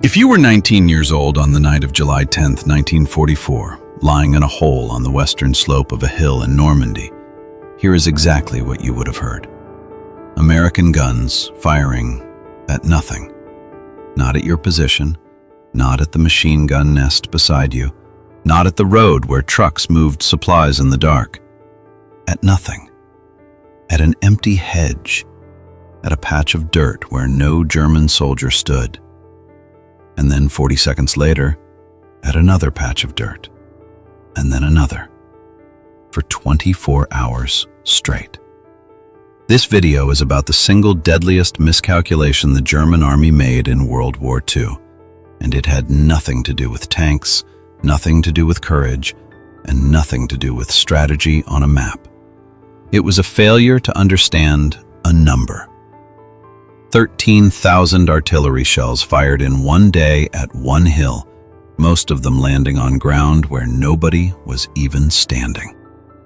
If you were 19 years old on the night of July 10, 1944, lying in a hole on the western slope of a hill in Normandy, here is exactly what you would have heard. American guns firing at nothing. Not at your position, not at the machine gun nest beside you, not at the road where trucks moved supplies in the dark. At nothing. At an empty hedge, at a patch of dirt where no German soldier stood. And then 40 seconds later, at another patch of dirt, and then another, for 24 hours straight. This video is about the single deadliest miscalculation the German army made in World War II, and it had nothing to do with tanks, nothing to do with courage, and nothing to do with strategy on a map. It was a failure to understand a number. 13,000 artillery shells fired in one day at one hill, most of them landing on ground where nobody was even standing.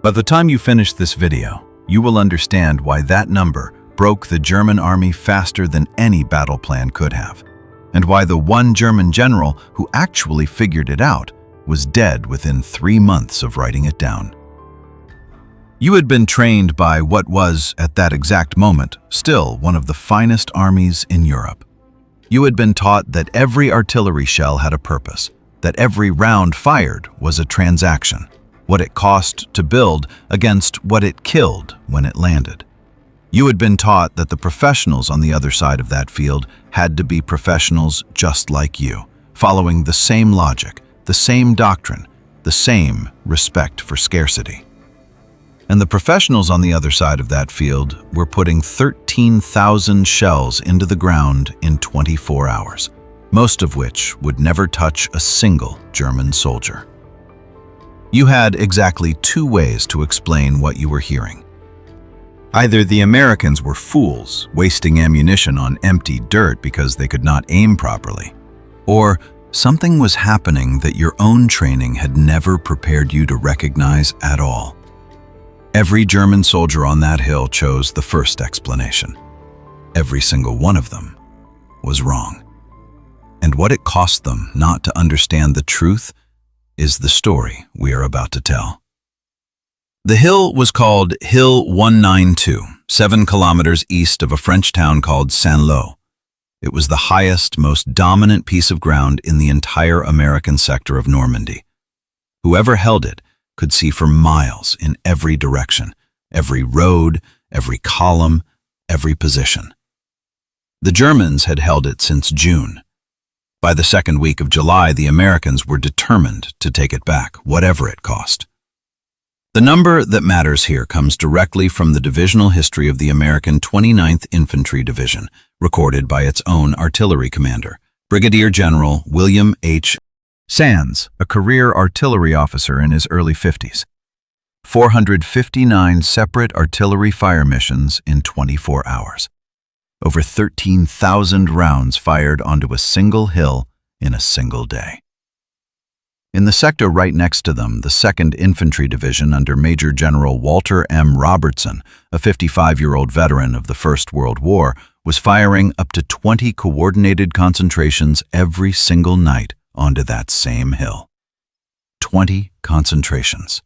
By the time you finish this video, you will understand why that number broke the German army faster than any battle plan could have, and why the one German general who actually figured it out was dead within 3 months of writing it down. You had been trained by what was, at that exact moment, still one of the finest armies in Europe. You had been taught that every artillery shell had a purpose, that every round fired was a transaction, what it cost to build against what it killed when it landed. You had been taught that the professionals on the other side of that field had to be professionals just like you, following the same logic, the same doctrine, the same respect for scarcity. And the professionals on the other side of that field were putting 13,000 shells into the ground in 24 hours, most of which would never touch a single German soldier. You had exactly 2 ways to explain what you were hearing. Either the Americans were fools, wasting ammunition on empty dirt because they could not aim properly, or something was happening that your own training had never prepared you to recognize at all. Every German soldier on that hill chose the first explanation. Every single one of them was wrong. And what it cost them not to understand the truth is the story we are about to tell. The hill was called Hill 192, 7 kilometers east of a French town called Saint-Lô. It was the highest, most dominant piece of ground in the entire American sector of Normandy. Whoever held it could see for miles in every direction, every road, every column, every position. The Germans had held it since June. By the second week of July, the Americans were determined to take it back, whatever it cost. The number that matters here comes directly from the divisional history of the American 29th Infantry Division, recorded by its own artillery commander, Brigadier General William H. Sands, a career artillery officer in his early 50s. 459 separate artillery fire missions in 24 hours. Over 13,000 rounds fired onto a single hill in a single day. In the sector right next to them, the 2nd Infantry Division under Major General Walter M. Robertson, a 55-year-old veteran of the First World War, was firing up to 20 coordinated concentrations every single night onto that same hill. 20 concentrations.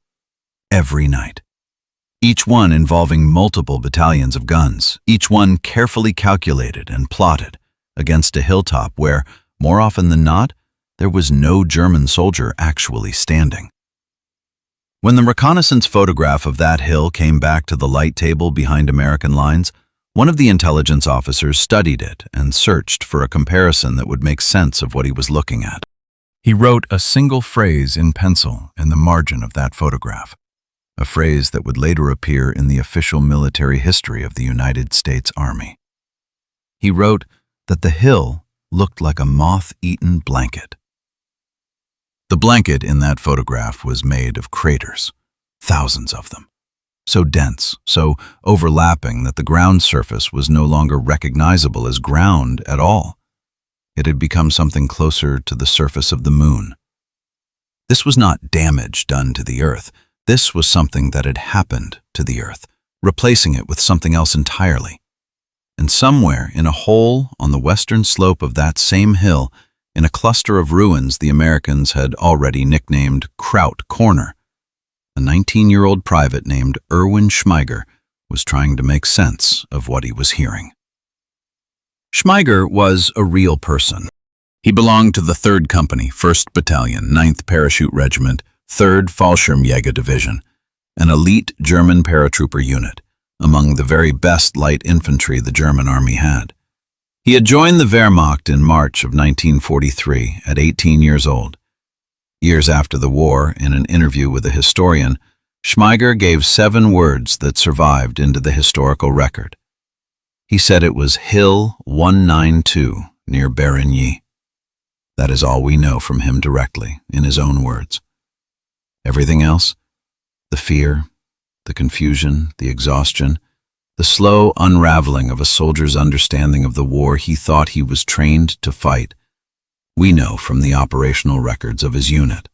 Every night. Each one involving multiple battalions of guns, each one carefully calculated and plotted against a hilltop where, more often than not, there was no German soldier actually standing. When the reconnaissance photograph of that hill came back to the light table behind American lines, one of the intelligence officers studied it and searched for a comparison that would make sense of what he was looking at. He wrote a single phrase in pencil in the margin of that photograph, a phrase that would later appear in the official military history of the United States Army. He wrote that the hill looked like a moth-eaten blanket. The blanket in that photograph was made of craters, thousands of them, so dense, so overlapping that the ground surface was no longer recognizable as ground at all. It had become something closer to the surface of the moon. This was not damage done to the Earth. This was something that had happened to the Earth, replacing it with something else entirely. And somewhere in a hole on the western slope of that same hill, in a cluster of ruins the Americans had already nicknamed Kraut Corner. A 19-year-old private named Erwin Schmeiger was trying to make sense of what he was hearing. Schmeiger was a real person. He belonged to the 3rd Company, 1st Battalion, 9th Parachute Regiment, 3rd Fallschirmjäger Division, an elite German paratrooper unit, among the very best light infantry the German army had. He had joined the Wehrmacht in March of 1943 at 18 years old. Years after the war, in an interview with a historian, Schmeiger gave 7 words that survived into the historical record. He said it was Hill 192 near Berigny. That is all we know from him directly, in his own words. Everything else, the fear, the confusion, the exhaustion, the slow unraveling of a soldier's understanding of the war he thought he was trained to fight, we know from the operational records of his unit,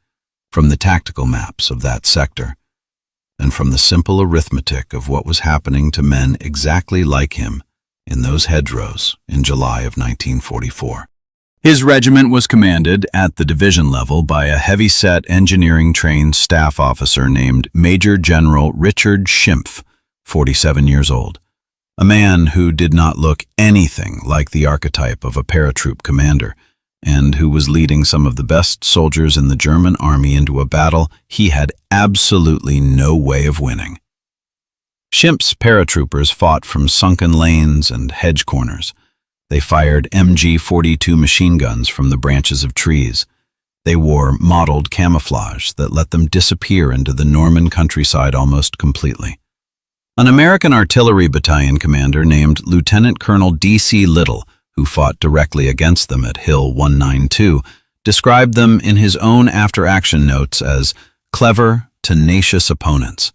from the tactical maps of that sector, and from the simple arithmetic of what was happening to men exactly like him in those hedgerows in July of 1944. His regiment was commanded at the division level by a heavy-set engineering-trained staff officer named Major General Richard Schimpf, 47 years old, a man who did not look anything like the archetype of a paratroop commander, and who was leading some of the best soldiers in the German army into a battle he had absolutely no way of winning. Schimpf's paratroopers fought from sunken lanes and hedge corners. They fired MG-42 machine guns from the branches of trees. They wore mottled camouflage that let them disappear into the Norman countryside almost completely. An American artillery battalion commander named Lieutenant Colonel D.C. Little, who fought directly against them at Hill 192, described them in his own after-action notes as clever, tenacious opponents.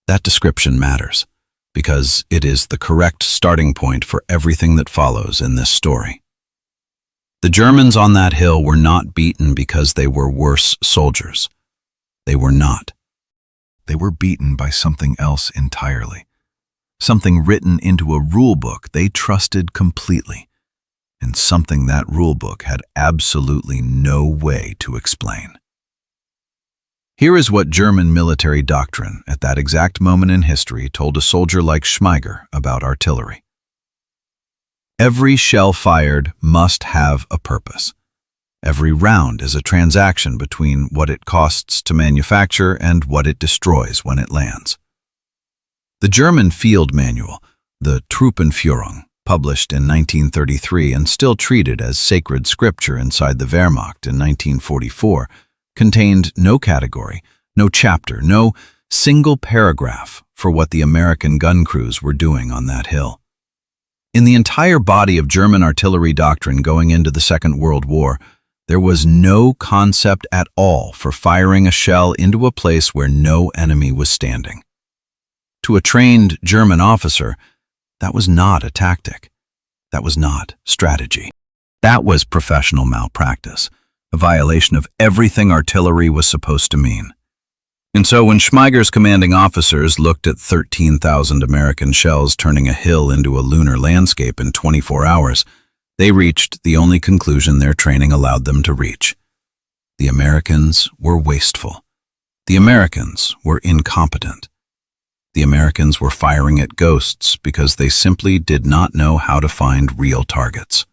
That description matters, because it is the correct starting point for everything that follows in this story. The Germans on that hill were not beaten because they were worse soldiers. They were not. They were beaten by something else entirely. Something written into a rule book they trusted completely, and something that rule book had absolutely no way to explain. Here is what German military doctrine at that exact moment in history told a soldier like Schmeiger about artillery. Every shell fired must have a purpose. Every round is a transaction between what it costs to manufacture and what it destroys when it lands. The German field manual, the Truppenführung, published in 1933 and still treated as sacred scripture inside the Wehrmacht in 1944, contained no category, no chapter, no single paragraph for what the American gun crews were doing on that hill. In the entire body of German artillery doctrine going into the Second World War, there was no concept at all for firing a shell into a place where no enemy was standing. To a trained German officer, that was not a tactic. That was not strategy. That was professional malpractice, a violation of everything artillery was supposed to mean. And so when Schmeiger's commanding officers looked at 13,000 American shells turning a hill into a lunar landscape in 24 hours, they reached the only conclusion their training allowed them to reach. The Americans were wasteful. The Americans were incompetent. The Americans were firing at ghosts because they simply did not know how to find real targets.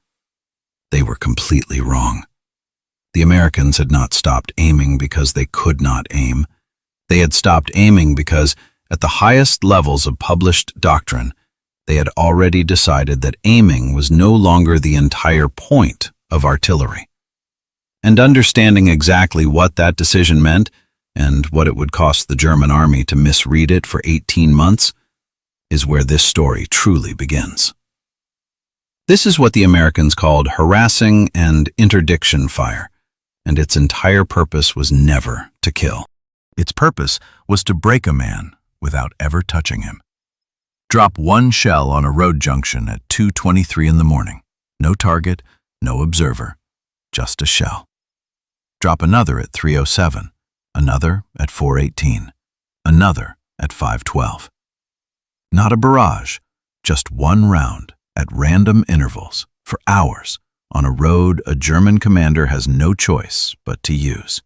They were completely wrong. The Americans had not stopped aiming because they could not aim. They had stopped aiming because, at the highest levels of published doctrine, they had already decided that aiming was no longer the entire point of artillery. And understanding exactly what that decision meant, and what it would cost the German army to misread it for 18 months, is where this story truly begins. This is what the Americans called harassing and interdiction fire, and its entire purpose was never to kill. Its purpose was to break a man without ever touching him. Drop one shell on a road junction at 2:23 in the morning. No target, no observer, just a shell. Drop another at 3:07, another at 4:18, another at 5:12. Not a barrage, just one round at random intervals for hours on a road a German commander has no choice but to use.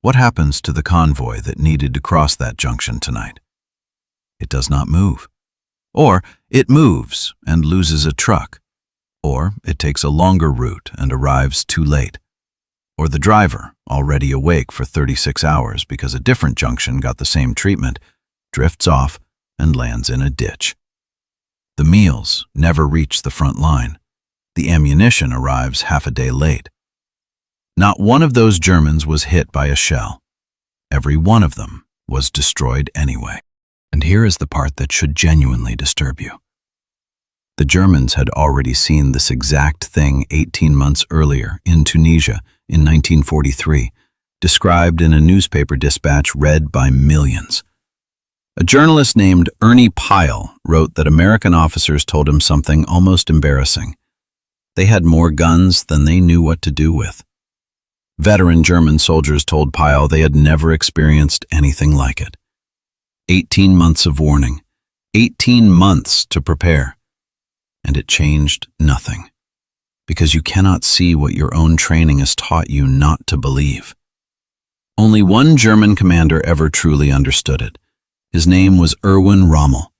What happens to the convoy that needed to cross that junction tonight? It does not move. Or it moves and loses a truck. Or it takes a longer route and arrives too late. Or the driver, already awake for 36 hours because a different junction got the same treatment, drifts off and lands in a ditch. The meals never reach the front line. The ammunition arrives half a day late. Not one of those Germans was hit by a shell. Every one of them was destroyed anyway. And here is the part that should genuinely disturb you. The Germans had already seen this exact thing 18 months earlier in Tunisia in 1943, described in a newspaper dispatch read by millions. A journalist named Ernie Pyle wrote that American officers told him something almost embarrassing. They had more guns than they knew what to do with. Veteran German soldiers told Pyle they had never experienced anything like it. 18 months of warning, 18 months to prepare, and it changed nothing, because you cannot see what your own training has taught you not to believe. Only one German commander ever truly understood it. His name was Erwin Rommel.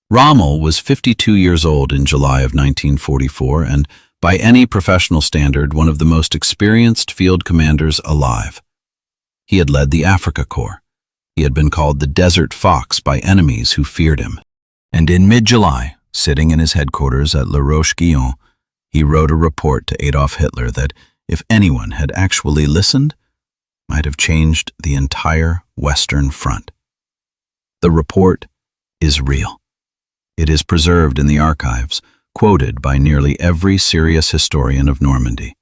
Rommel was 52 years old in July of 1944 and, by any professional standard, one of the most experienced field commanders alive. He had led the Africa Corps. He had been called the Desert Fox by enemies who feared him. And in mid-July, sitting in his headquarters at La Roche-Guyon, he wrote a report to Adolf Hitler that, if anyone had actually listened, might have changed the entire Western Front. The report is real. It is preserved in the archives, quoted by nearly every serious historian of Normandy.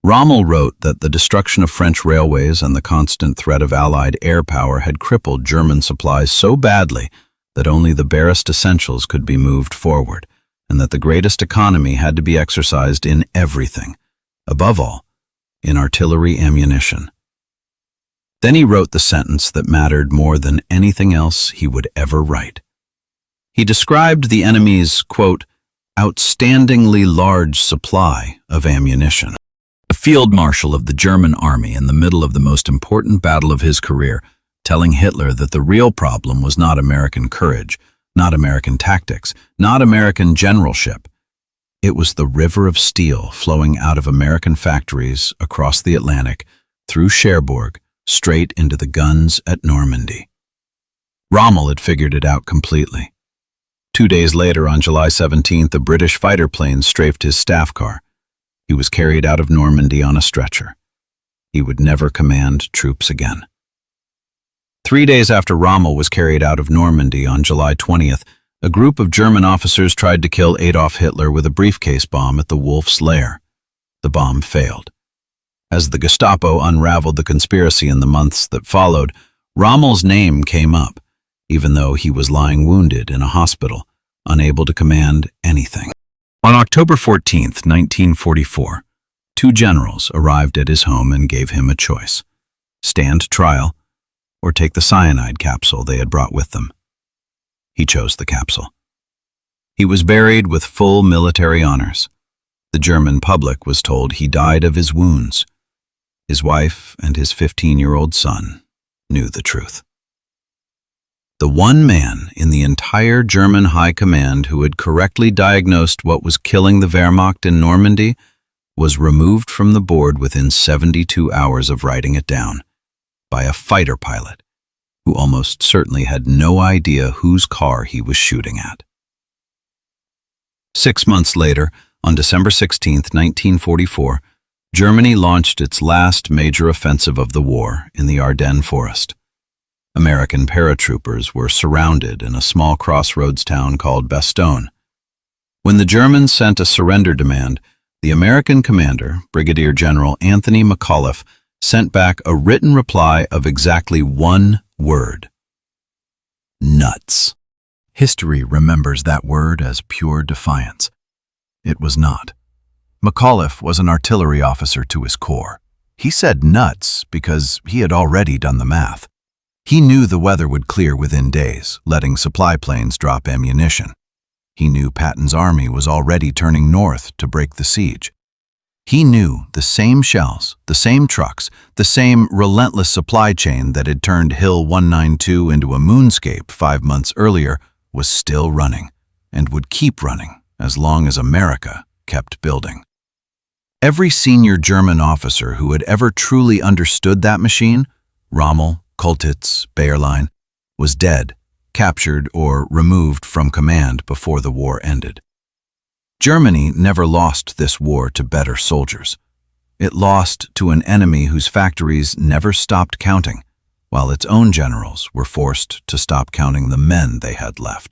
Rommel wrote that the destruction of French railways and the constant threat of Allied air power had crippled German supplies so badly that only the barest essentials could be moved forward, and that the greatest economy had to be exercised in everything, above all, in artillery ammunition. Then he wrote the sentence that mattered more than anything else he would ever write. He described the enemy's, quote, outstandingly large supply of ammunition. The field marshal of the German army in the middle of the most important battle of his career, telling Hitler that the real problem was not American courage, not American tactics, not American generalship. It was the river of steel flowing out of American factories across the Atlantic, through Cherbourg, straight into the guns at Normandy. Rommel had figured it out completely. 2 days later, on July 17th, a British fighter plane strafed his staff car. He was carried out of Normandy on a stretcher. He would never command troops again. 3 days after Rommel was carried out of Normandy on July 20th, a group of German officers tried to kill Adolf Hitler with a briefcase bomb at the Wolf's Lair. The bomb failed. As the Gestapo unraveled the conspiracy in the months that followed, Rommel's name came up, even though he was lying wounded in a hospital, unable to command anything. On October 14, 1944, 2 generals arrived at his home and gave him a choice: stand trial or take the cyanide capsule they had brought with them. He chose the capsule. He was buried with full military honors. The German public was told he died of his wounds. His wife and his 15-year-old son knew the truth. The one man in the entire German high command who had correctly diagnosed what was killing the Wehrmacht in Normandy was removed from the board within 72 hours of writing it down by a fighter pilot who almost certainly had no idea whose car he was shooting at. 6 months later, on December 16, 1944, Germany launched its last major offensive of the war in the Ardennes forest. American paratroopers were surrounded in a small crossroads town called Bastogne. When the Germans sent a surrender demand, the American commander, Brigadier General Anthony McAuliffe, sent back a written reply of exactly one word: nuts. History remembers that word as pure defiance. It was not. McAuliffe was an artillery officer to his corps. He said nuts because he had already done the math. He knew the weather would clear within days, letting supply planes drop ammunition. He knew Patton's army was already turning north to break the siege. He knew the same shells, the same trucks, the same relentless supply chain that had turned Hill 192 into a moonscape 5 months earlier was still running, and would keep running as long as America kept building. Every senior German officer who had ever truly understood that machine, Rommel, Kultitz, Bayerlein, was dead, captured, or removed from command before the war ended. Germany never lost this war to better soldiers. It lost to an enemy whose factories never stopped counting, while its own generals were forced to stop counting the men they had left.